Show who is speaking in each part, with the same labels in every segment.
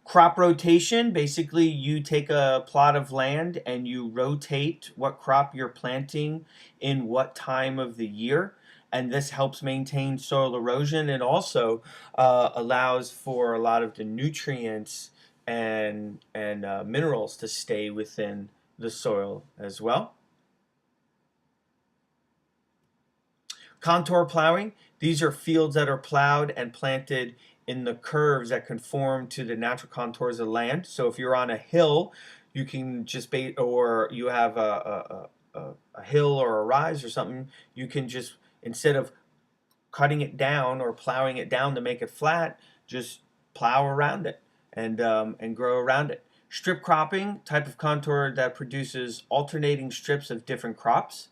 Speaker 1: Crop rotation, basically you take a plot of land and you rotate what crop you're planting in what time of the year. And this helps maintain soil erosion. It also allows for a lot of the nutrients and minerals to stay within the soil as well. Contour plowing, these are fields that are plowed and planted in the curves that conform to the natural contours of land. So if you're on a hill, you can just or you have a hill or a rise or something, you can just, instead of cutting it down or plowing it down to make it flat, just plow around it and grow around it. Strip cropping, type of contour that produces alternating strips of different crops.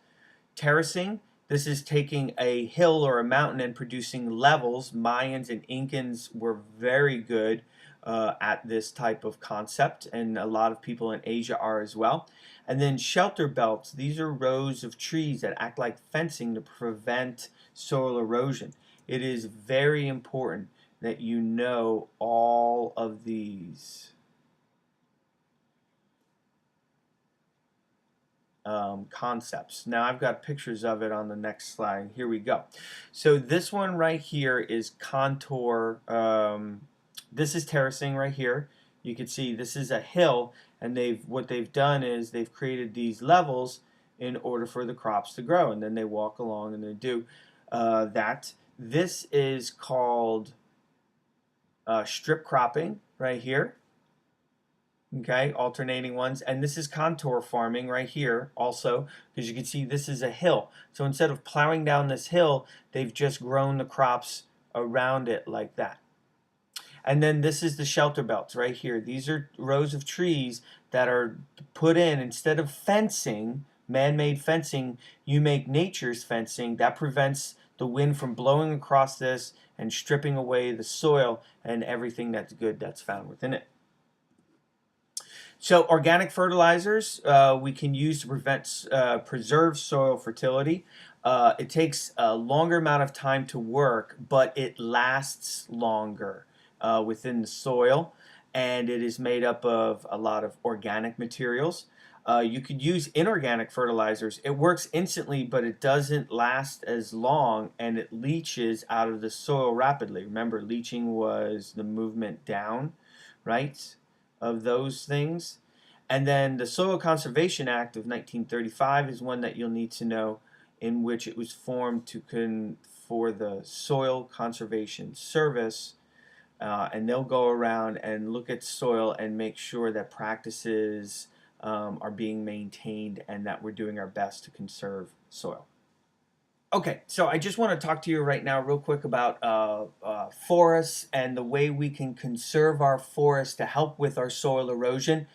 Speaker 1: Terracing, this is taking a hill or a mountain and producing levels. Mayans and Incans were very good at this type of concept, and a lot of people in Asia are as well. And then shelter belts, these are rows of trees that act like fencing to prevent soil erosion. It is very important that you know all of these concepts. Now I've got pictures of it on the next slide. Here we go. So this one right here is contour. This is terracing right here. You can see this is a hill, and what they've done is they've created these levels in order for the crops to grow, and then they walk along and they do that. This is called strip cropping right here. Okay, alternating ones. And this is contour farming right here also, because you can see this is a hill. So instead of plowing down this hill, they've just grown the crops around it like that. And then this is the shelter belts right here. These are rows of trees that are put in. Instead of fencing, man-made fencing, you make nature's fencing. That prevents the wind from blowing across this and stripping away the soil and everything that's good that's found within it. So organic fertilizers we can use to preserve soil fertility. It takes a longer amount of time to work, but it lasts longer within the soil, and it is made up of a lot of organic materials. You could use inorganic fertilizers. It works instantly, but it doesn't last as long, and it leaches out of the soil rapidly. Remember, leaching was the movement down, right, of those things. And then the Soil Conservation Act of 1935 is one that you'll need to know, in which it was formed for the Soil Conservation Service, and they'll go around and look at soil and make sure that practices are being maintained and that we're doing our best to conserve soil. Okay, so I just want to talk to you right now real quick about forests and the way we can conserve our forests to help with our soil erosion.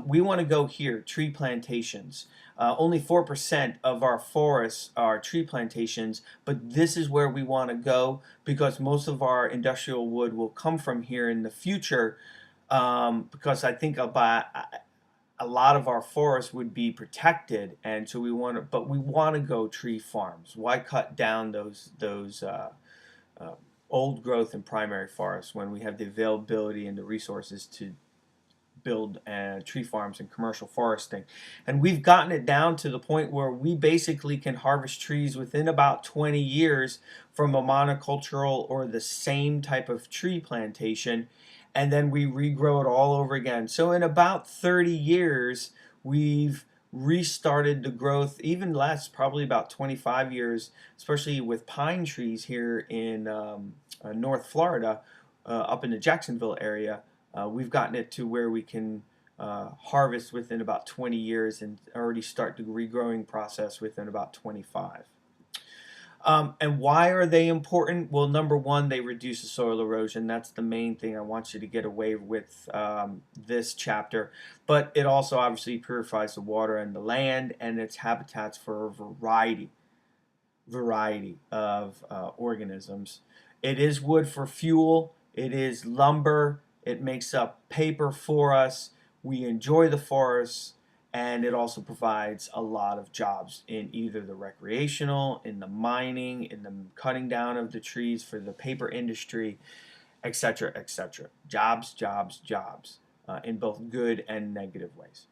Speaker 1: We want to go here, tree plantations. Only 4% of our forests are tree plantations, but this is where we want to go because most of our industrial wood will come from here in the future, because I think about a lot of our forests would be protected, and so we want to, but we want to go tree farms. Why cut down those old growth and primary forests when we have the availability and the resources to build tree farms and commercial foresting? And we've gotten it down to the point where we basically can harvest trees within about 20 years from a monocultural or the same type of tree plantation, and then we regrow it all over again. So in about 30 years, we've restarted the growth, even less, probably about 25 years, especially with pine trees here in North Florida, up in the Jacksonville area. We've gotten it to where we can harvest within about 20 years and already start the regrowing process within about 25. And why are they important? Well, number one, they reduce the soil erosion. That's the main thing I want you to get away with this chapter. But it also obviously purifies the water and the land, and it's habitats for a variety of organisms. It is wood for fuel. It is lumber. It makes up paper for us. We enjoy the forests, and it also provides a lot of jobs in either the recreational, in the mining, in the cutting down of the trees for the paper industry. etc., etc. Jobs, jobs, jobs, in both good and negative ways.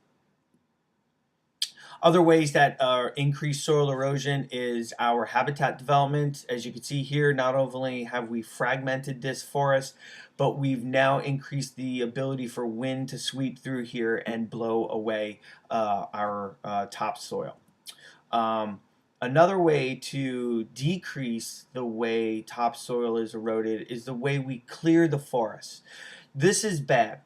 Speaker 1: Other ways that increase soil erosion is our habitat development. As you can see here, not only have we fragmented this forest, but we've now increased the ability for wind to sweep through here and blow away our topsoil. Another way to decrease the way topsoil is eroded is the way we clear the forest. This is bad.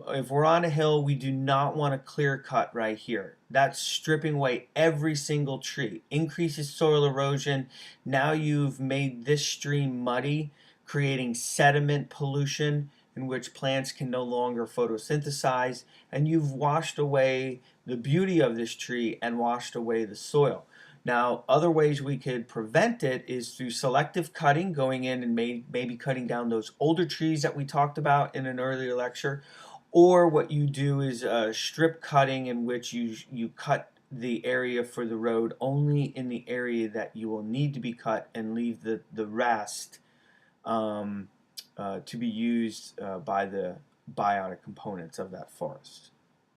Speaker 1: If we're on a hill, we do not want to clear cut right here. That's stripping away every single tree. Increases soil erosion. Now you've made this stream muddy, creating sediment pollution in which plants can no longer photosynthesize, and you've washed away the beauty of this tree and washed away the soil. Now, other ways we could prevent it is through selective cutting, going in and maybe cutting down those older trees that we talked about in an earlier lecture. Or what you do is strip cutting, in which you cut the area for the road only in the area that you will need to be cut and leave the rest to be used by the biotic components of that forest.